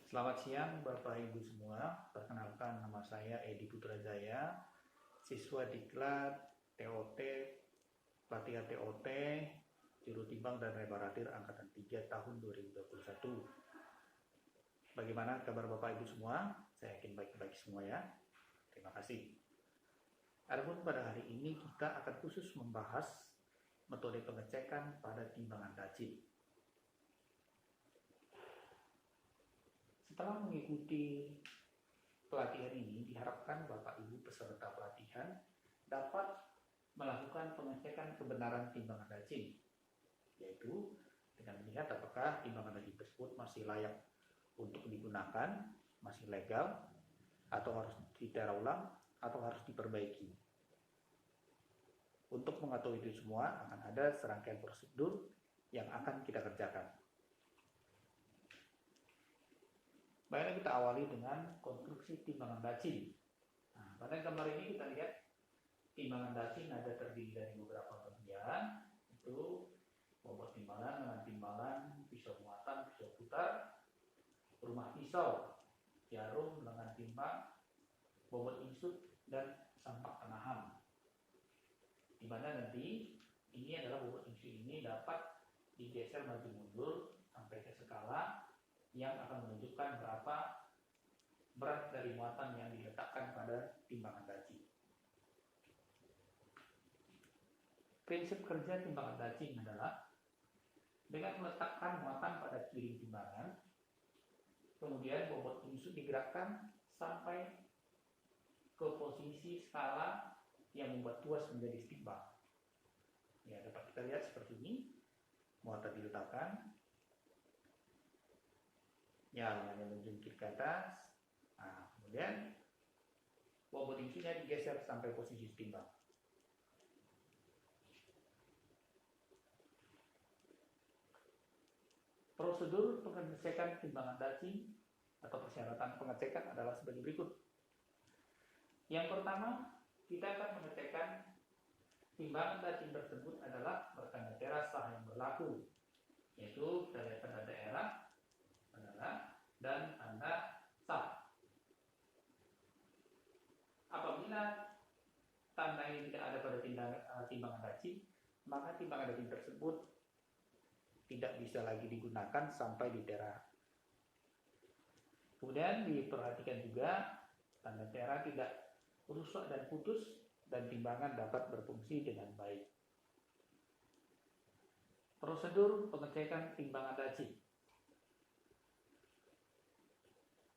Selamat siang Bapak Ibu semua. Perkenalkan, nama saya Edi Putrajaya, siswa Diklat TOT, pelatihan TOT, Juru Timbang dan Rebaratir Angkatan 3 tahun 2021. Bagaimana kabar Bapak Ibu semua? Saya yakin baik-baik semua ya. Terima kasih. Adapun pada hari ini kita akan khusus membahas metode pengecekan pada timbangan dacin. Setelah mengikuti pelatihan ini, diharapkan Bapak Ibu peserta pelatihan dapat melakukan pengecekan kebenaran timbangan dacin, yaitu dengan melihat apakah timbangan dacin tersebut masih layak untuk digunakan, masih legal, atau harus ditera ulang, atau harus diperbaiki. Untuk mengetahui itu semua, akan ada serangkaian prosedur yang akan kita kerjakan. Baiklah, kita awali dengan konstruksi timbangan dacin. Nah, pada gambar ini kita lihat timbangan dacin ada terdiri dari beberapa bagian, itu bobot timbangan dengan timbangan, pisau muatan, pisau putar, rumah pisau, jarum dengan timbang, bobot insut, dan sampak penahan. Di mana nanti ini adalah bobot insut ini dapat digeser maju mundur sampai ke skala yang akan menunjukkan berapa berat dari muatan yang diletakkan pada timbangan dacin. Prinsip kerja timbangan dacin adalah dengan meletakkan muatan pada piring timbangan, kemudian bobot insut digerakkan sampai ke posisi skala yang membuat tuas menjadi setimbang. Ya, dapat kita lihat seperti ini. Muatan diletakkan, yang menjungkir ke atas. Nah, kemudian bobot insutnya digeser sampai posisi setimbang. Prosedur pengecekan timbangan dacin atau persyaratan pengecekan adalah sebagai berikut. Yang pertama, kita akan mengecekkan timbangan dacin tersebut adalah bertanda tera sah yang berlaku, yaitu kita lihat tanda daerah, dan tanda sah. Apabila tanda ini tidak ada pada timbangan dacin, maka timbangan dacin tersebut tidak bisa lagi digunakan sampai ditera. Kemudian diperhatikan juga tanda tera tidak rusak dan putus, dan timbangan dapat berfungsi dengan baik. Prosedur pengecekan timbangan dacin.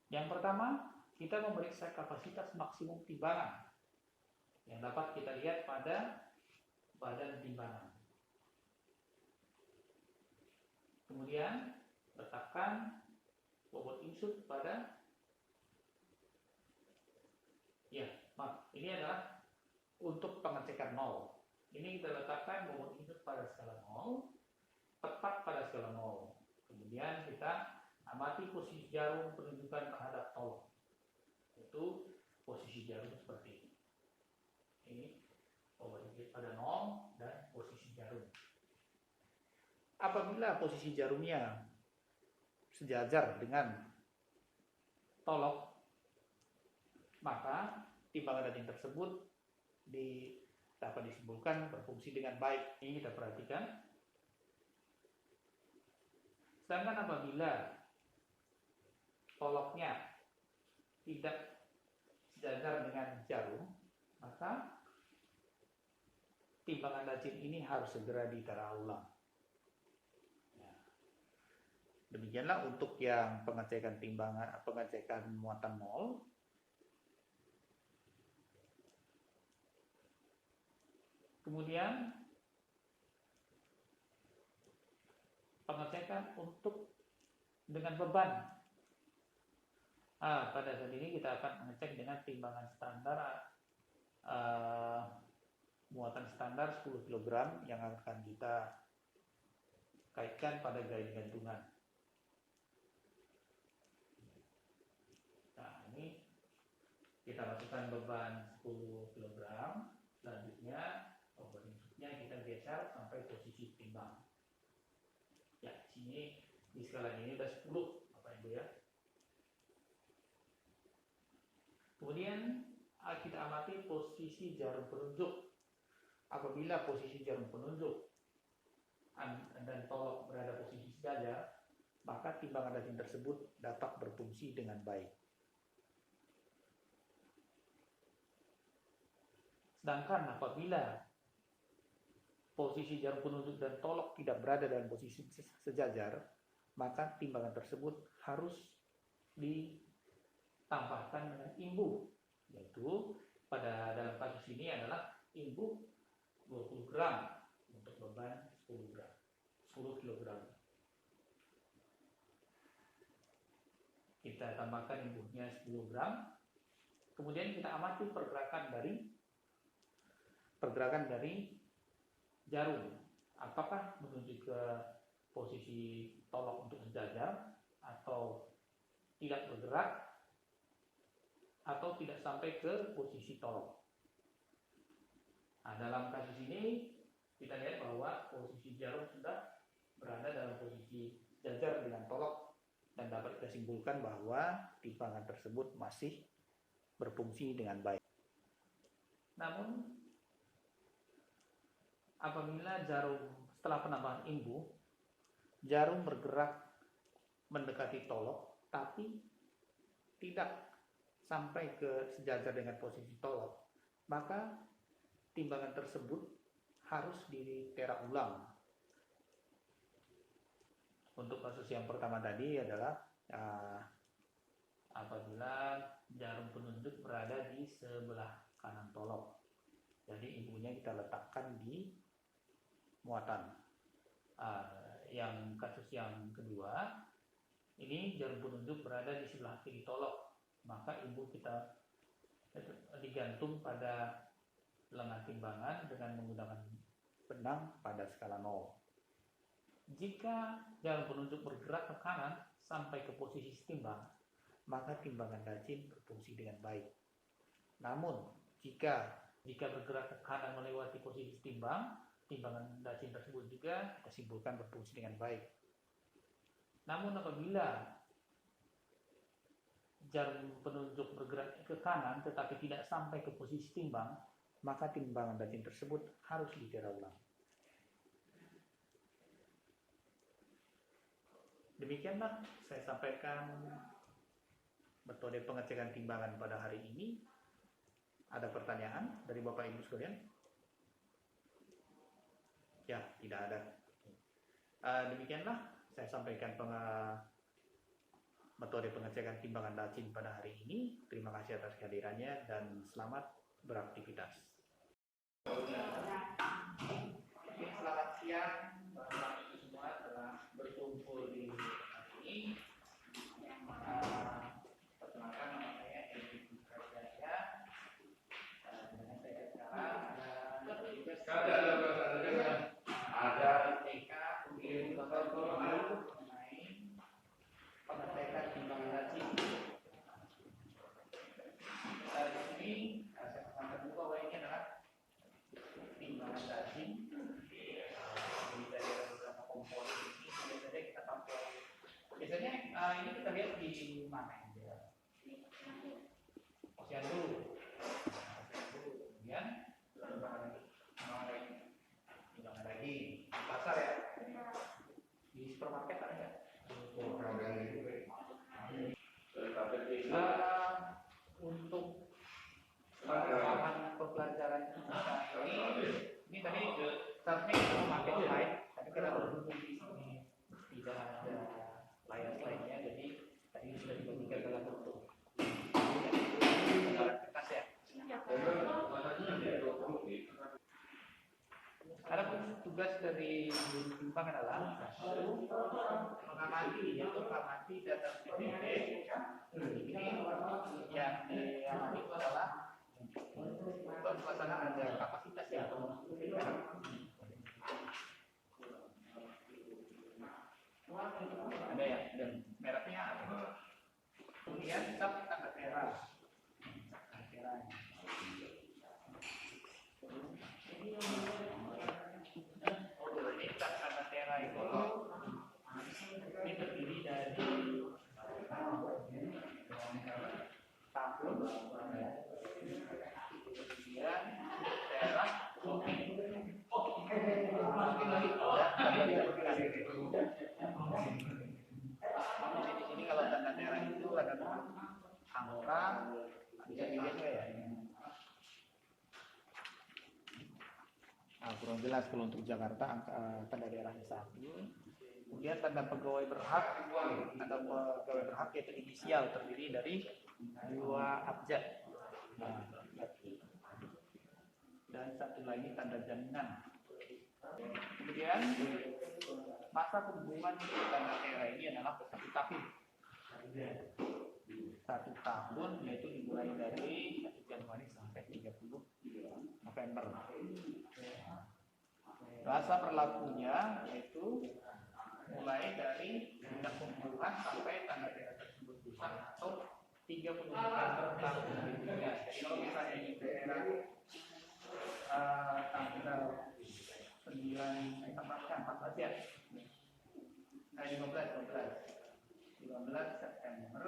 Yang pertama, kita memeriksa kapasitas maksimum timbangan yang dapat kita lihat pada badan timbangan. Kemudian, letakkan bobot insut pada ini adalah untuk pengecekan 0. Ini kita letakkan bobot insut pada skala 0, tepat pada skala 0. Kemudian kita amati posisi jarum penunjukan terhadap tolok. Itu posisi jarum seperti ini. Ini bobot insut pada 0 dan posisi jarum. Apabila posisi jarumnya sejajar dengan tolok, maka timbangan dacin tersebut dapat disimpulkan berfungsi dengan baik. Ini kita perhatikan. Sedangkan apabila toloknya tidak sejajar dengan jarum, maka timbangan dacin ini harus segera ditera ulang. Demikianlah untuk yang pengecekan muatan 0. Kemudian pengecekan untuk dengan beban. Pada saat ini kita akan mengecek dengan timbangan standar, muatan standar 10 kg yang akan kita kaitkan pada gain gantungan. Nah, ini kita masukkan beban 10 kg. Selanjutnya bobot insutnya kita geser sampai posisi timbang. Ya, sini di skala ini udah 10, Bapak Ibu ya. posisi jarum penunjuk. Apabila posisi jarum penunjuk dan tolok berada posisi sejajar, maka timbangan dacin tersebut dapat berfungsi dengan baik. Sedangkan apabila posisi jarum penunjuk dan tolok tidak berada dalam posisi sejajar, maka timbangan tersebut harus ditambahkan dengan imbuh, yaitu pada dalam kasus ini adalah imbuh 20 gram untuk beban 10 kg. Kita tambahkan imbuhnya 10 gram. Kemudian kita amati pergerakan dari jarum. Apakah menuju ke posisi tolok untuk sejajar atau tidak bergerak atau tidak sampai ke posisi tolok. Nah, dalam kasus ini kita lihat bahwa posisi jarum sudah berada dalam posisi sejajar dengan tolok dan dapat kita simpulkan bahwa timbangan tersebut masih berfungsi dengan baik. Namun apabila setelah penambahan imbuh, jarum bergerak mendekati tolok tapi tidak sampai ke sejajar dengan posisi tolok, maka timbangan tersebut harus ditera ulang. Untuk kasus yang pertama tadi adalah apabila jarum penunjuk berada di sebelah kanan tolok. Jadi imbuhnya kita letakkan di muatan. Yang kasus yang kedua, ini jarum penunjuk berada di sebelah kiri tolok, maka imbuh kita digantung pada lengan timbangan dengan menggunakan benang pada skala 0. Jika jarum penunjuk bergerak ke kanan sampai ke posisi timbang, maka timbangan dacin berfungsi dengan baik. Namun jika bergerak ke kanan melewati posisi timbang, timbangan dacin tersebut juga kita simpulkan berfungsi dengan baik. Namun apabila jarum penunjuk bergerak ke kanan tetapi tidak sampai ke posisi timbang, maka timbangan dacin tersebut harus ditera ulang. Demikianlah saya sampaikan metode pengecekan timbangan pada hari ini. Ada pertanyaan dari Bapak Ibu sekalian? Ya, tidak ada. Demikianlah saya sampaikan metode pengecekan timbangan dacin pada hari ini. Terima kasih atas kehadirannya dan selamat beraktivitas. Selamat siang, Bapak Ibu semua telah berkumpul di hari ini. Perkenalkan nama saya Edi Prajaya. Dengan saya sekarang ada TK kemudian mengenai pengecekan timbangan dacin. Di sini saya sampaikan dulu bahwa ini adalah timbangan dacin. Bisa ada beberapa komponen ini. Biasanya kita pakai. Biasanya ini kita lihat di mana ya? Posyandu. Kemudian timbangan daging di pasar ya. Di supermarket ada nggak? Untuk bahan pembelajaran kita ini tadi startnya kita memakai slide, tapi kita berhubung di sini tidak ada layar slide-nya, jadi tadi sudah dibagikan dalam bentuk kertas ya. Ada tugas dari guru timbang adalah mengamati data PPP. Ini yang diamati itu adalah pelaksanaan ada kapasitas ya. Ada ya, dan mereknya kemudian tab tanggal merah. Ini tab tanggal merah itu ini terdiri dari orang, bisa dilihat nggak ya? Nah, kurang jelas kalau untuk Jakarta tanda daerahnya 1. Kemudian tanda pegawai berhak, tanda pegawai berhak yaitu inisial terdiri dari 2 abjad. Nah, dan satu lagi tanda jaminan. Kemudian masa penghubungan tanda daerah ini adalah 1 tahun. 1 tahun yaitu dimulai dari 1 Januari sampai 30 November. Masa berlakunya yaitu mulai dari tanda penghubungan sampai tanda daerah tersebut rusak atau 30 November tahun berikutnya. Jadi kalau misalnya di daerah tanggal 9 14 ya. 15 September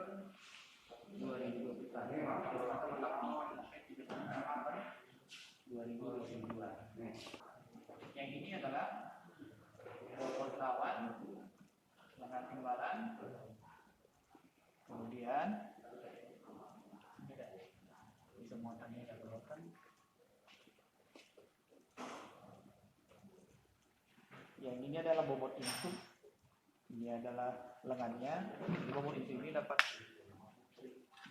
2021 masa berlaku sampai 30 November 2022. Yang ini adalah bobot lawan, lengan timbalan, kemudian bisa muatannya ada berapa? Yang ini adalah bobot input, ini adalah lengannya. Bobot input ini dapat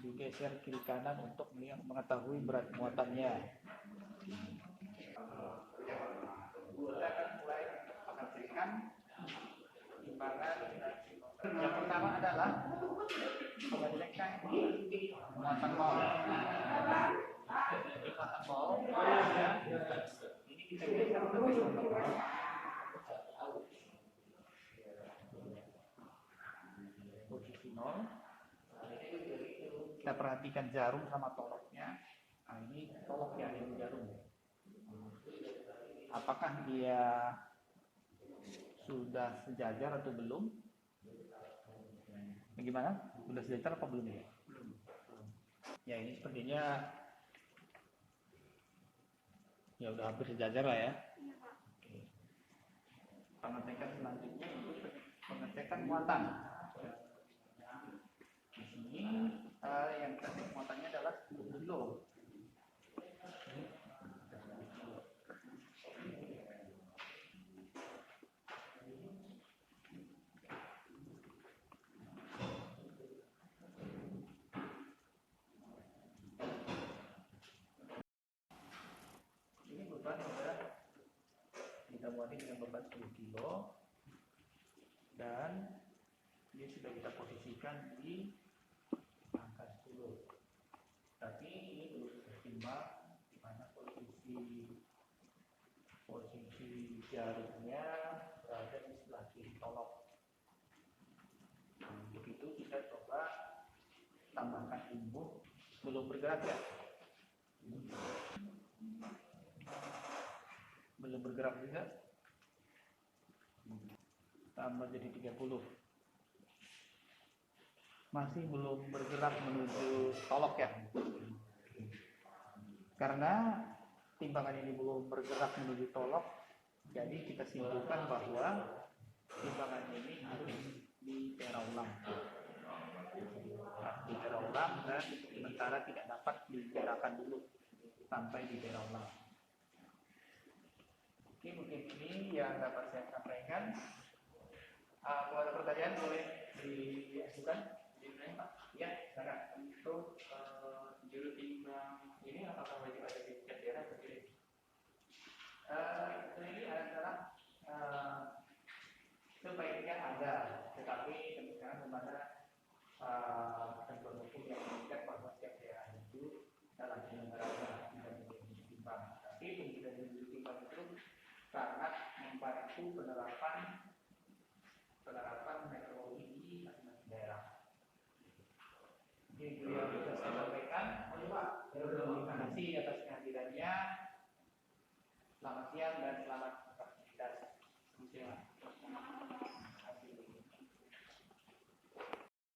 digeser kiri kanan untuk mengetahui berat muatannya. Kita akan mulai menghasilkan timbangan. Yang pertama adalah mengecekkan muatan bol. Ini muatan bol. Ini kita geser posisi 0. Kita perhatikan jarum sama toloknya. Nah, ini tolok yang ada di jarum. Apakah dia sudah sejajar atau belum? Bagaimana? Sudah sejajar apa belum ya? Belum. Ya, ini sepertinya ya udah hampir sejajar lah ya. Oke. Pengecekan selanjutnya itu pengecekan muatan. Di sini yang kita cek muatannya adalah 10 kilo. Ini beban sudah kita muati dengan beban 10 kilo dan dia sudah kita posisikan di angka 10. Tapi ini belum tertimbang di mana posisi jarumnya berada di sebelah kiri tolok. Untuk itu kita coba tambahkan imbuh, belum bergerak ya, belum bergerak juga, tambah jadi 30. Masih belum bergerak menuju tolok ya, karena timbangan ini belum bergerak menuju tolok, jadi kita simpulkan bahwa timbangan ini harus ditera ulang. Ditera ulang dan sementara tidak dapat diterakan dulu sampai ditera ulang. Oke, mungkin ini yang dapat saya sampaikan. Kalau ada pertanyaan boleh diajukan. Ya, silakan. Untuk juru timbang ini apakah wajib ada di setiap daerah atau tidak? Ini adalah sebaiknya ada, tetapi sekarang dimana ketentuan hukum yang mengikat bahwa setiap daerah itu dalam penyelenggaraan tidak menjadi timbang. Tapi tidak menjadi timbang itu sangat membantu penerapan